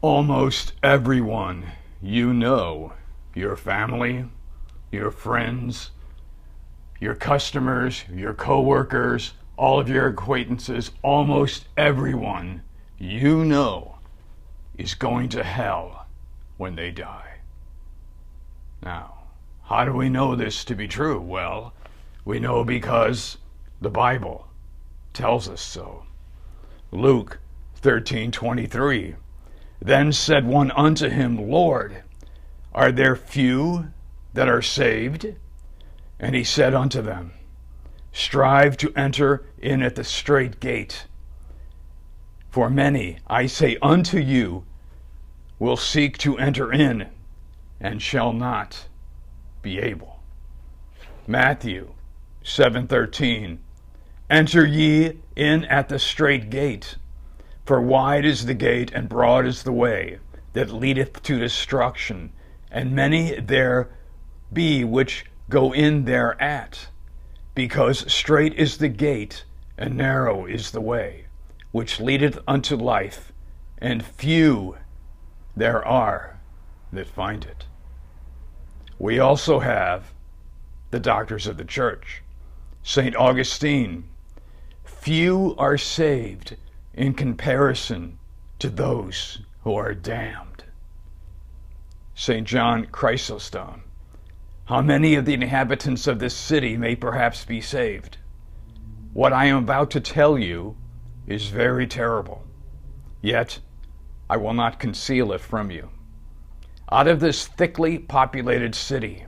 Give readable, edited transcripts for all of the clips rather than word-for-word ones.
Almost everyone you know, your family, your friends, your customers, your coworkers, all of your acquaintances, almost everyone you know is going to hell when they die. Now, how do we know this to be true? Well, we know because the Bible tells us so. Luke 13:23. Then said one unto him, Lord, are there few that are saved? And he said unto them, strive to enter in at the strait gate. For many, I say unto you, will seek to enter in, and shall not be able. Matthew 7:13. Enter ye in at the strait gate. For wide is the gate, and broad is the way that leadeth to destruction, and many there be which go in thereat. Because strait is the gate, and narrow is the way, which leadeth unto life, and few there are that find it. We also have the doctors of the church. St. Augustine, few are saved in comparison to those who are damned. St. John Chrysostom, how many of the inhabitants of this city may perhaps be saved? What I am about to tell you is very terrible, yet I will not conceal it from you. Out of this thickly populated city,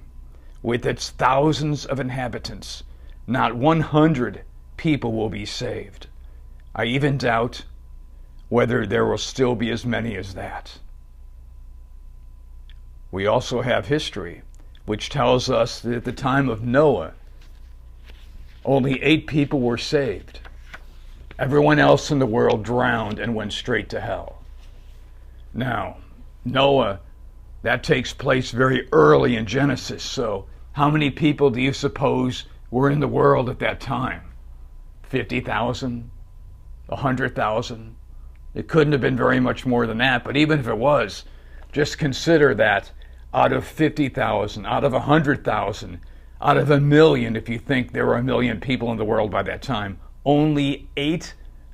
with its thousands of inhabitants, not 100 people will be saved. I even doubt whether there will still be as many as that. We also have history, which tells us that at the time of Noah, only 8 people were saved. Everyone else in the world drowned and went straight to hell. Now, Noah, that takes place very early in Genesis, so how many people do you suppose were in the world at that time? 50,000? 100,000? It couldn't have been very much more than that, but even if it was, just consider that out of 50,000, out of 100,000, out of 1,000,000, if you think there were 1,000,000 people in the world by that time, only 8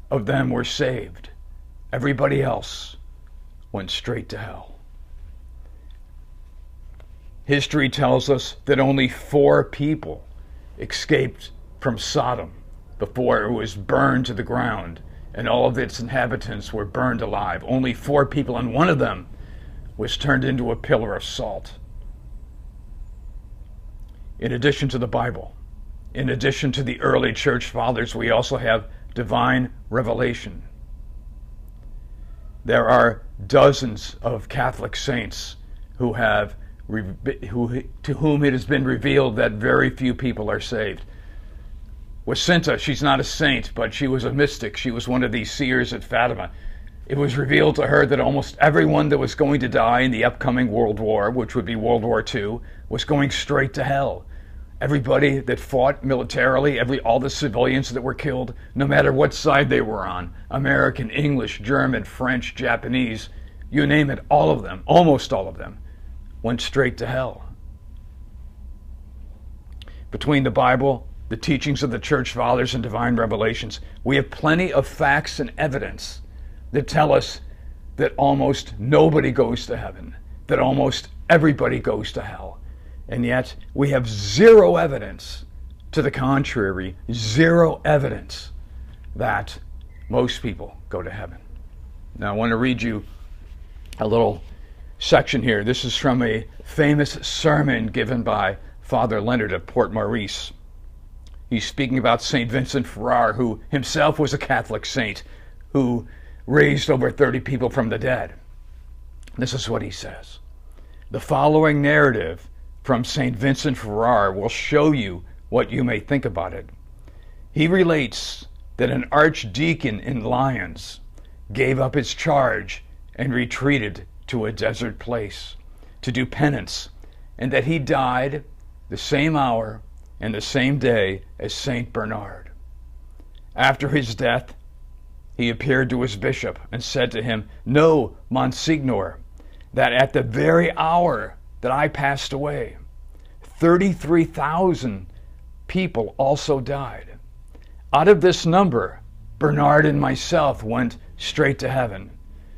of them were saved. Everybody else went straight to hell. History tells us that only 4 people escaped from Sodom before it was burned to the ground and all of its inhabitants were burned alive. Only 4 people, and one of them was turned into a pillar of salt. In addition to the Bible, in addition to the early church fathers, we also have divine revelation. There are dozens of Catholic saints to whom it has been revealed that very few people are saved. Jacinta, she's not a saint, but she was a mystic. She was one of these seers at Fatima. It was revealed to her that almost everyone that was going to die in the upcoming World War, which would be World War II, was going straight to hell. Everybody that fought militarily, all the civilians that were killed, no matter what side they were on, American, English, German, French, Japanese, you name it, all of them, almost all of them, went straight to hell. Between the Bible, the teachings of the church fathers, and divine revelations, we have plenty of facts and evidence that tell us that almost nobody goes to heaven, that almost everybody goes to hell. And yet we have zero evidence to the contrary, zero evidence that most people go to heaven. Now I want to read you a little section here. This is from a famous sermon given by Father Leonard of Port Maurice. He's speaking about Saint Vincent Ferrer, who himself was a Catholic saint who raised over 30 people from the dead. This is what he says. The following narrative from Saint Vincent Ferrer will show you what you may think about it. He relates that an archdeacon in Lyons gave up his charge and retreated to a desert place to do penance, and that he died the same hour and the same day as Saint Bernard. After his death, he appeared to his bishop and said to him, "Know, Monsignor, that at the very hour that I passed away, 33,000 people also died. Out of this number, Bernard and myself went straight to heaven.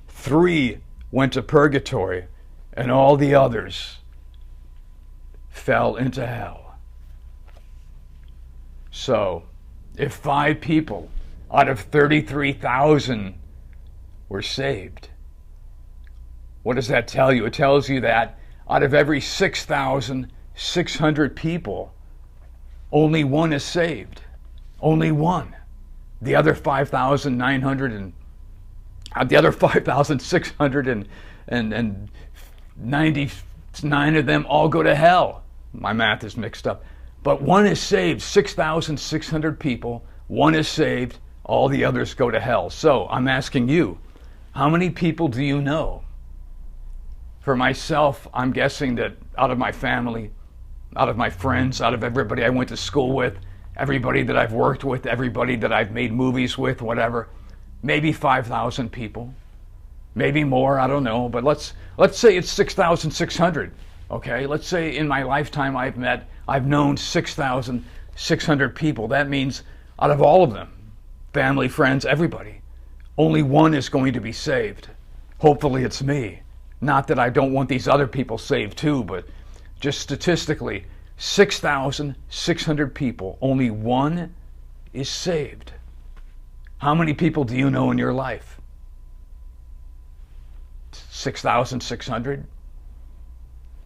3 went to purgatory, and all the others fell into hell." So, if 5 people out of 33,000 were saved, what does that tell you? It tells you that out of every 6,600 people, only 1 is saved. Only 1. The other 5,900 and the other 5,699 of them all go to hell. My math is mixed up. But 1 is saved. 6,600 people, 1 is saved, all the others go to hell. So I'm asking you, how many people do you know? For myself, I'm guessing that out of my family, out of my friends, out of everybody I went to school with, everybody that I've worked with, everybody that I've made movies with, whatever, maybe 5,000 people, maybe more, I don't know, but let's say it's 6,600, okay? Let's say in my lifetime I've known 6,600 people. That means out of all of them, family, friends, everybody, only 1 is going to be saved. Hopefully it's me. Not that I don't want these other people saved too, but just statistically, 6,600 people, only 1 is saved. How many people do you know in your life? 6,600?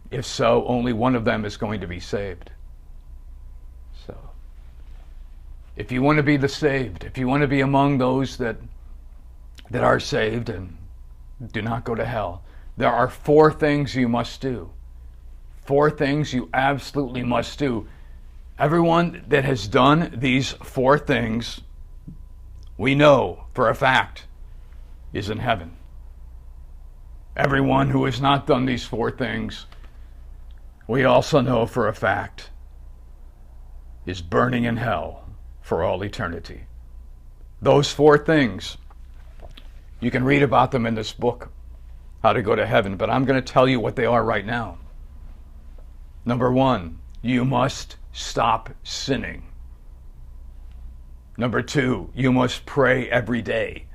If so, only 1 of them is going to be saved. So, if you want to be the saved, if you want to be among those that are saved and do not go to hell, there are 4 things you must do. 4 things you absolutely must do. Everyone that has done these 4 things, we know for a fact, is in heaven. Everyone who has not done these 4 things, we also know for a fact, is burning in hell for all eternity. Those 4 things, you can read about them in this book, How to Go to Heaven, but I'm going to tell you what they are right now. Number 1, you must stop sinning. Number 2, you must pray every day,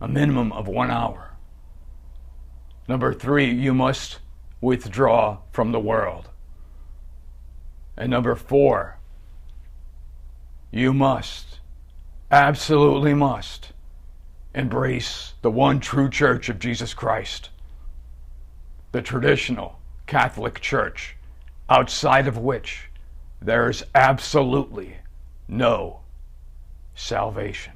a minimum of 1 hour. Number 3, you must withdraw from the world. And number 4, you must, absolutely must, embrace the one true Church of Jesus Christ, the traditional Catholic Church, outside of which there is absolutely no salvation.